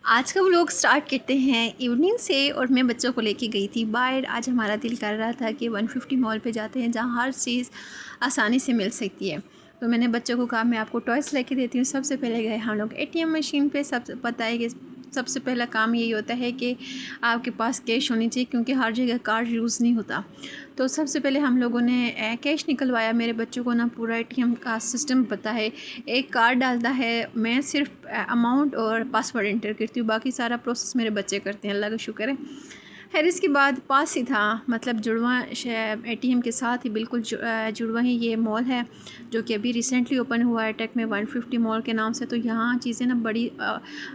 आज का vlog start करते हैं इवनिंग से। और मैं बच्चों को लेके गई थी बाहर। आज हमारा दिल कर रहा था कि 150 मॉल पे जाते हैं जहाँ हर चीज़ आसानी से मिल सकती है। तो मैंने बच्चों को कहा मैं आपको टॉयस लेके देती हूँ। सबसे पहले गए हम लोग एटीएम मशीन पे। सब पता है कि सबसे पहला काम यही होता है कि आपके पास कैश होनी चाहिए, क्योंकि हर जगह कार्ड यूज़ नहीं होता। तो सबसे पहले हम लोगों ने कैश निकलवाया। मेरे बच्चों को ना पूरा एटीएम का सिस्टम पता है। एक कार्ड डालता है, मैं सिर्फ अमाउंट और पासवर्ड एंटर करती हूँ, बाकी सारा प्रोसेस मेरे बच्चे करते हैं, अल्लाह का शुक्र है। खैर इसके बाद पास ही था, मतलब जुड़वा एटीएम के साथ ही बिल्कुल जुड़वा ही ये मॉल है, जो कि अभी रिसेंटली ओपन हुआ है टेक में 150 मॉल के नाम से। तो यहाँ चीज़ें ना बड़ी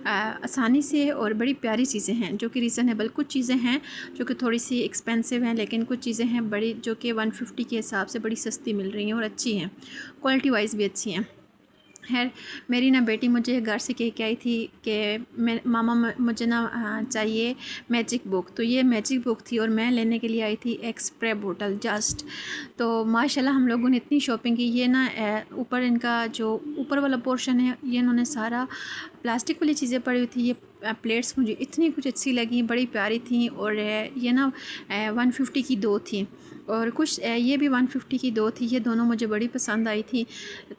आसानी से और बड़ी प्यारी चीज़ें हैं जो कि रीज़नेबल। कुछ चीज़ें हैं जो कि थोड़ी सी एक्सपेंसिव हैं, लेकिन कुछ चीज़ें हैं बड़ी जो कि 150 के हिसाब से बड़ी सस्ती मिल रही हैं और अच्छी हैं, क्वालिटी वाइज भी अच्छी हैं। खैर मेरी ना बेटी मुझे घर से कह के आई थी कि मैं मामा मुझे ना चाहिए मैजिक बुक। तो ये मैजिक बुक थी और मैं लेने के लिए आई थी एक स्प्रे बोतल जस्ट। तो माशाल्लाह हम लोगों ने इतनी शॉपिंग की। ये ना ऊपर इनका जो ऊपर वाला पोर्शन है, ये इन्होंने सारा प्लास्टिक वाली चीज़ें पड़ी हुई थी। ये प्लेट्स मुझे इतनी कुछ अच्छी लगी, बड़ी प्यारी थी। और ये ना 150 की दो थी, और कुछ ये भी 150 की दो थी। ये दोनों मुझे बड़ी पसंद आई थी।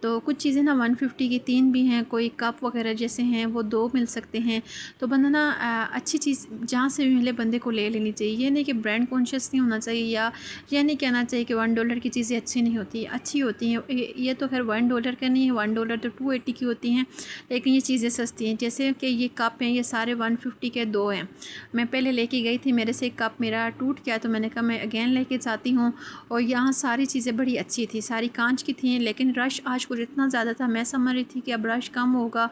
तो कुछ चीज़ें ना 150 की तीन भी हैं, कोई कप वगैरह जैसे हैं वो दो मिल सकते हैं। तो बंदा ना अच्छी चीज़ जहाँ से भी मिले बंदे को ले लेनी चाहिए। ये नहीं कि ब्रांड कॉन्शियस नहीं होना चाहिए, या ये नहीं कहना चाहिए कि $1 की चीज़ें अच्छी नहीं होती, अच्छी होती हैं। ये तो खैर $1 का नहीं है, $1 तो 280 की होती हैं, लेकिन ये चीज़ें सस्ती हैं। जैसे कि ये कप हैं, ये सारे 150 के दो हैं। मैं पहले लेके गई थी, मेरे से एक कप मेरा टूट गया, तो मैंने कहा मैं अगेन लेके जाती हूँ। और यहाँ सारी चीज़ें बड़ी अच्छी थी, सारी कांच की थी, लेकिन रश आज कुछ इतना ज़्यादा था। मैं समझ रही थी कि अब रश कम होगा,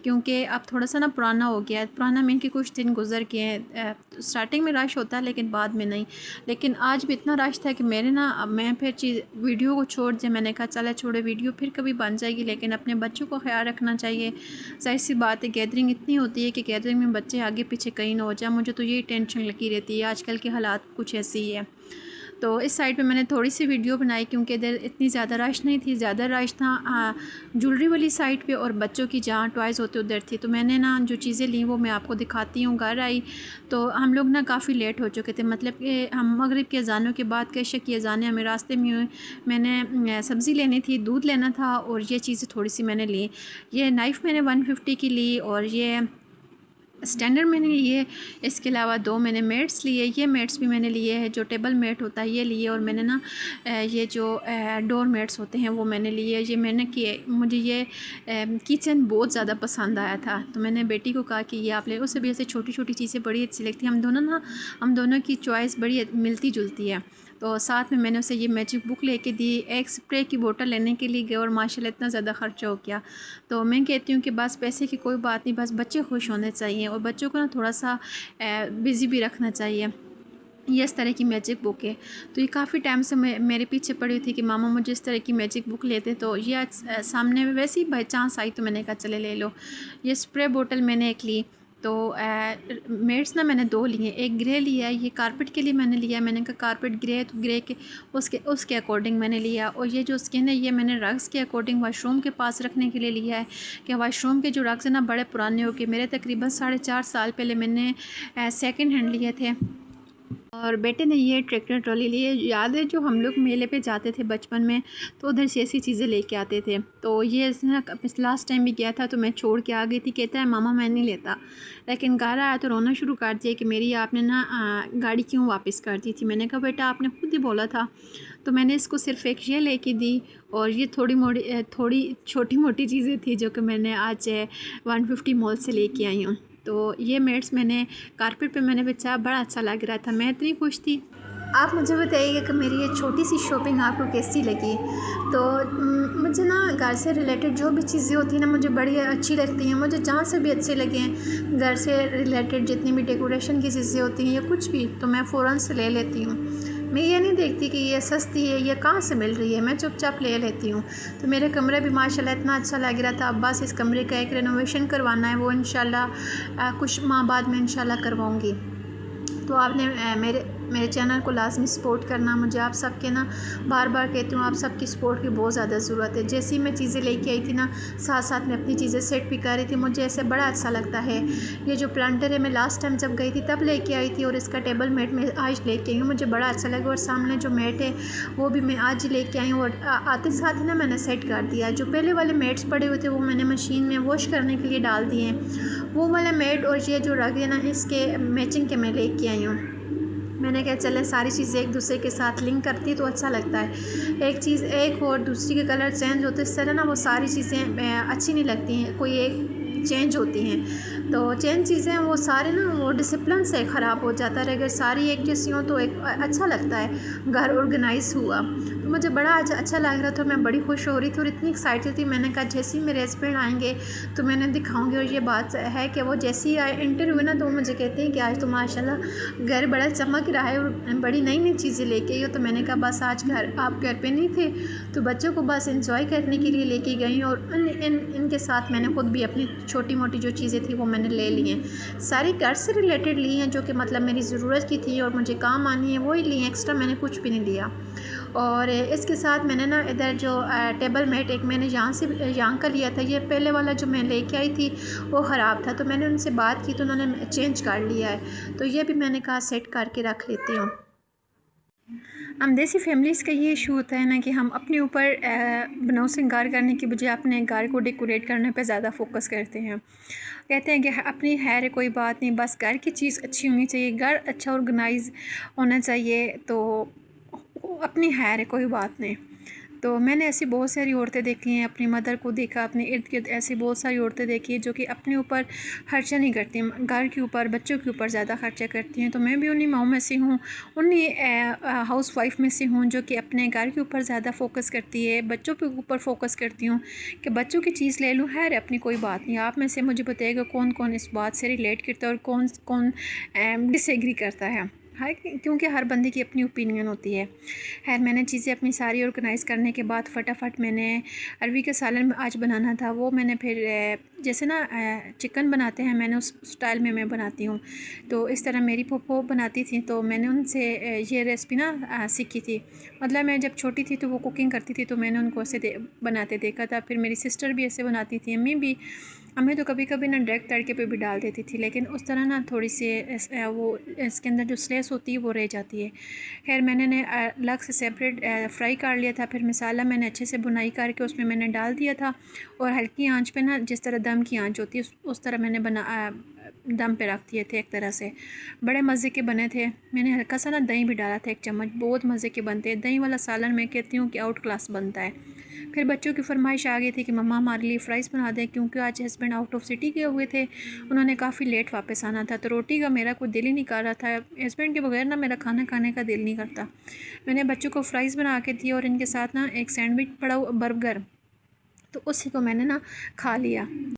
क्योंकि अब थोड़ा सा ना पुराना हो गया है। पुराना मीन के कुछ दिन गुजर गए हैं। स्टार्टिंग में रश होता है लेकिन बाद में नहीं। लेकिन आज भी इतना रश था कि मेरे ना अब मैं फिर वीडियो को छोड़ दिया। मैंने कहा चले छोड़े, वीडियो फिर कभी बन जाएगी, लेकिन अपने बच्चों को ख्याल रखना चाहिए। जाहिर सी बात है, गैदरिंग इतनी होती है कि गैदरिंग में बच्चे आगे पीछे कहीं ना हो जाए। मुझे तो यही टेंशन लगी रहती है, आजकल के हालात कुछ ऐसे ही है। तो इस साइड पे मैंने थोड़ी सी वीडियो बनाई, क्योंकि इधर इतनी ज़्यादा रश नहीं थी। ज़्यादा रश था ज्वेलरी वाली साइड पे और बच्चों की जहाँ टॉयज़ होते उधर थी। तो मैंने ना जो चीज़ें ली वो मैं आपको दिखाती हूँ। घर आई तो हम लोग ना काफ़ी लेट हो चुके थे, मतलब कि हम मगरिब के अज़ानों के बाद कैशे की अज़ानें हमें रास्ते में हुई। मैंने सब्ज़ी लेनी थी, दूध लेना था, और ये चीज़ें थोड़ी सी मैंने ली। ये नाइफ़ मैंने 150 की ली, और ये स्टैंडर्ड मैंने लिए। इसके अलावा दो मैंने मेट्स लिए। ये मेट्स भी मैंने लिए हैं, जो टेबल मेट होता है ये लिए। और मैंने ना ये जो डोर मेट्स होते हैं वो मैंने लिए। ये मैंने किए, मुझे ये किचन बहुत ज़्यादा पसंद आया था, तो मैंने बेटी को कहा कि ये आप ले। उससे भी ऐसे छोटी छोटी चीज़ें बड़ी अच्छी लगती हैं। हम दोनों की चॉइस बड़ी मिलती जुलती है। तो साथ में मैंने उसे ये मैजिक बुक लेके दी। एक स्प्रे की बोतल लेने के लिए गए, और माशाल्लाह इतना ज़्यादा ख़र्चा हो गया। तो मैं कहती हूँ कि बस पैसे की कोई बात नहीं, बस बच्चे खुश होने चाहिए, और बच्चों को ना थोड़ा सा बिज़ी भी रखना चाहिए। ये इस तरह की मैजिक बुक है। तो ये काफ़ी टाइम से मेरे पीछे पड़ी हुई थी कि मामा मुझे इस तरह की मैजिक बुक लेते। तो ये आज सामने में वैसे ही बाई चांस आई, तो मैंने कहा चले ले लो। ये स्प्रे बोतल मैंने एक ली। तो मेड्स ना मैंने दो लिए, एक ग्रे लिया है, ये कारपेट के लिए मैंने लिया। मैंने कहा कारपेट ग्रे है तो ग्रे के उसके अकॉर्डिंग मैंने लिया। और ये जो स्किन है ये मैंने रग्स के अकॉर्डिंग वॉशरूम के पास रखने के लिए लिया है, कि वॉशरूम के जो रग्स हैं ना बड़े पुराने हो गए। मेरे तकरीबन 4.5 साल पहले मैंने सेकंड हैंड लिए थे। और बेटे ने ये ट्रैक्टर ट्रॉली लिए। याद है जो हम लोग मेले पे जाते थे बचपन में, तो उधर से ऐसी चीज़ें लेके आते थे। तो ये ना लास्ट टाइम भी गया था तो मैं छोड़ के आ गई थी। कहता है मामा मैं नहीं लेता, लेकिन घर आया तो रोना शुरू कर दिया कि मेरी आपने ना गाड़ी क्यों वापस कर दी थी। मैंने कहा बेटा आपने खुद ही बोला था। तो मैंने इसको सिर्फ एक ये लेके दी, और ये थोड़ी छोटी मोटी चीज़ें थी जो कि मैंने आज 150 मॉल से लेके आई हूँ। तो ये मेट्स मैंने कारपेट पे मैंने बिछाया, बड़ा अच्छा लग रहा था, मैं इतनी खुश थी। आप मुझे बताइएगा कि मेरी ये छोटी सी शॉपिंग आपको कैसी लगी। तो मुझे ना घर से रिलेटेड जो भी चीज़ें होती हैं ना मुझे बड़ी अच्छी लगती हैं। मुझे जहाँ से भी अच्छी लगें, घर से रिलेटेड जितनी भी डेकोरेशन की चीज़ें होती हैं या कुछ भी, तो मैं फ़ौरन से ले लेती हूँ। मैं ये नहीं देखती कि ये सस्ती है, ये कहाँ से मिल रही है, मैं चुपचाप ले लेती हूँ। तो मेरे कमरे भी माशाल्लाह इतना अच्छा लग रहा था। अब बस इस कमरे का एक रेनोवेशन करवाना है, वो इंशाल्लाह कुछ माह बाद में इंशाल्लाह करवाऊँगी। तो आपने मेरे मेरे चैनल को लाजमी सपोर्ट करना। मुझे आप सबके ना बार बार कहती हूँ, आप सबकी सपोर्ट की बहुत ज़्यादा ज़रूरत है। जैसे ही मैं चीज़ें लेके आई थी ना, साथ साथ में अपनी चीज़ें सेट भी कर रही थी। मुझे ऐसे बड़ा अच्छा लगता है। ये जो प्लांटर है मैं लास्ट टाइम जब गई थी तब लेके आई थी, और इसका टेबल मैट मैं आज लेके आई हूँ। मुझे बड़ा अच्छा लगा। और सामने जो मैट है वो भी मैं आज ही लेके आई हूँ, और आते साथ ही ना मैंने सेट कर दिया। जो पहले वाले मैट्स पड़े हुए थे वो मैंने मशीन में वॉश करने के लिए डाल दिए हैं। वो वाला मैट और ये जो रग है ना, इसके मैचिंग के मैं लेके आई हूँ। मैंने कहा चले सारी चीज़ें एक दूसरे के साथ लिंक करती तो अच्छा लगता है। एक चीज़ एक और दूसरी के कलर चेंज होते इस तरह ना वो सारी चीज़ें अच्छी नहीं लगती हैं। कोई एक चेंज होती हैं तो चेंज चीज़ें वो सारे ना वो डिसिप्लिन से ख़राब हो जाता है। अगर सारी एक जैसी हो तो एक अच्छा लगता है, घर ऑर्गेनाइज हुआ। तो मुझे बड़ा अच्छा लग रहा था, मैं बड़ी खुश हो रही थी और इतनी एक्साइटेड थी। मैंने कहा जैसे ही मेरे हस्बैंड आएंगे तो मैंने दिखाऊंगी। और ये बात है कि वो जैसे ही आए इंटर हुए ना तो वो मुझे कहते हैं कि आज तो माशाल्लाह घर बड़ा चमक रहा है और बड़ी नई नई चीज़ें लेके आई हो। तो मैंने कहा बस आज आप घर पे नहीं थे तो बच्चों को बस इंजॉय करने के लिए लेके गई, और इनके साथ मैंने खुद भी अपनी छोटी मोटी जो चीज़ें थी वो मैंने ले ली हैं। सारी घर से रिलेटेड ली हैं जो कि मतलब मेरी ज़रूरत की थी और मुझे काम आनी है, वही ली हैं। एक्स्ट्रा मैंने कुछ भी नहीं लिया। और इसके साथ मैंने ना इधर जो टेबल मैट एक मैंने यहाँ का लिया था, ये पहले वाला जो मैं लेके आई थी वो ख़राब था। तो मैंने उनसे बात की तो उन्होंने चेंज कर लिया है। तो ये भी मैंने कहा सेट करके रख लेती हूँ। हम देसी फैमिलीज़ का ये इशू होता है ना कि हम अपने ऊपर बनाव सिंगार करने की बजाय अपने घर को डेकोरेट करने पे ज़्यादा फोकस करते हैं। कहते हैं कि अपनी है कोई बात नहीं, बस घर की चीज़ अच्छी होनी चाहिए, घर अच्छा ऑर्गेनाइज होना चाहिए, तो अपनी है कोई बात नहीं। तो मैंने ऐसी बहुत सारी औरतें देखी हैं, अपनी मदर को देखा, अपने इर्द गिर्द ऐसी बहुत सारी औरतें देखी हैं जो कि अपने ऊपर खर्चा नहीं करती, घर के ऊपर बच्चों के ऊपर ज़्यादा खर्चा करती हैं। तो मैं भी उन्हीं माओं में से हूँ, उन्हीं हाउस वाइफ में से हूँ जो कि अपने घर के ऊपर ज़्यादा फोकस करती है, बच्चों के ऊपर फोकस करती हूँ कि बच्चों की चीज़ ले लूँ, है अपनी कोई बात नहीं। आप में से मुझे बताइएगा कौन कौन इस बात से रिलेट करता है और कौन कौन डिसएग्री करता है क्योंकि हर बंदे की अपनी ओपिनियन होती है। मैंने चीज़ें अपनी सारी ऑर्गेनाइज़ करने के बाद फटाफट मैंने अरवी का सालन आज बनाना था, वो मैंने फिर जैसे ना चिकन बनाते हैं मैंने उस स्टाइल में मैं बनाती हूँ। तो इस तरह मेरी पप्पो बनाती थी तो मैंने उनसे ये रेसिपी ना सीखी थी। मतलब मैं जब छोटी थी तो वो कुकिंग करती थी तो मैंने उनको ऐसे बनाते देखा था। फिर मेरी सिस्टर भी ऐसे बनाती थी, अम्मी भी। हमें तो कभी कभी ना डायरेक्ट तड़के पे भी डाल देती थी, लेकिन उस तरह ना थोड़ी सी वो इसके अंदर जो स्लेस होती है वो रह जाती है। खैर मैंने ने अलग से सेपरेट फ्राई कर लिया था। फिर मसाला मैंने अच्छे से बुनाई करके उसमें मैंने डाल दिया था और हल्की आंच पे ना, जिस तरह दम की आंच होती है उस तरह मैंने दम पे रख दिए थे। एक तरह से बड़े मज़े के बने थे। मैंने हल्का सा ना दही भी डाला था 1 चम्मच, बहुत मज़े के बनते हैं। दही वाला सालन मैं कहती हूँ कि आउट क्लास बनता है। फिर बच्चों की फरमाइश आ गई थी कि मम्मा हमारे लिए फ़्राइज़ बना दें, क्योंकि आज हस्बैंड आउट ऑफ सिटी गए हुए थे, उन्होंने काफ़ी लेट वापस आना था। तो रोटी का मेरा कोई दिल ही नहीं कर रहा था, हस्बैंड के बगैर ना मेरा खाना खाने का दिल नहीं करता। मैंने बच्चों को फ़्राइज़ बना के दी और इनके साथ ना एक सैंडविच पड़ा बर्गर, तो उसी को मैंने ना खा लिया।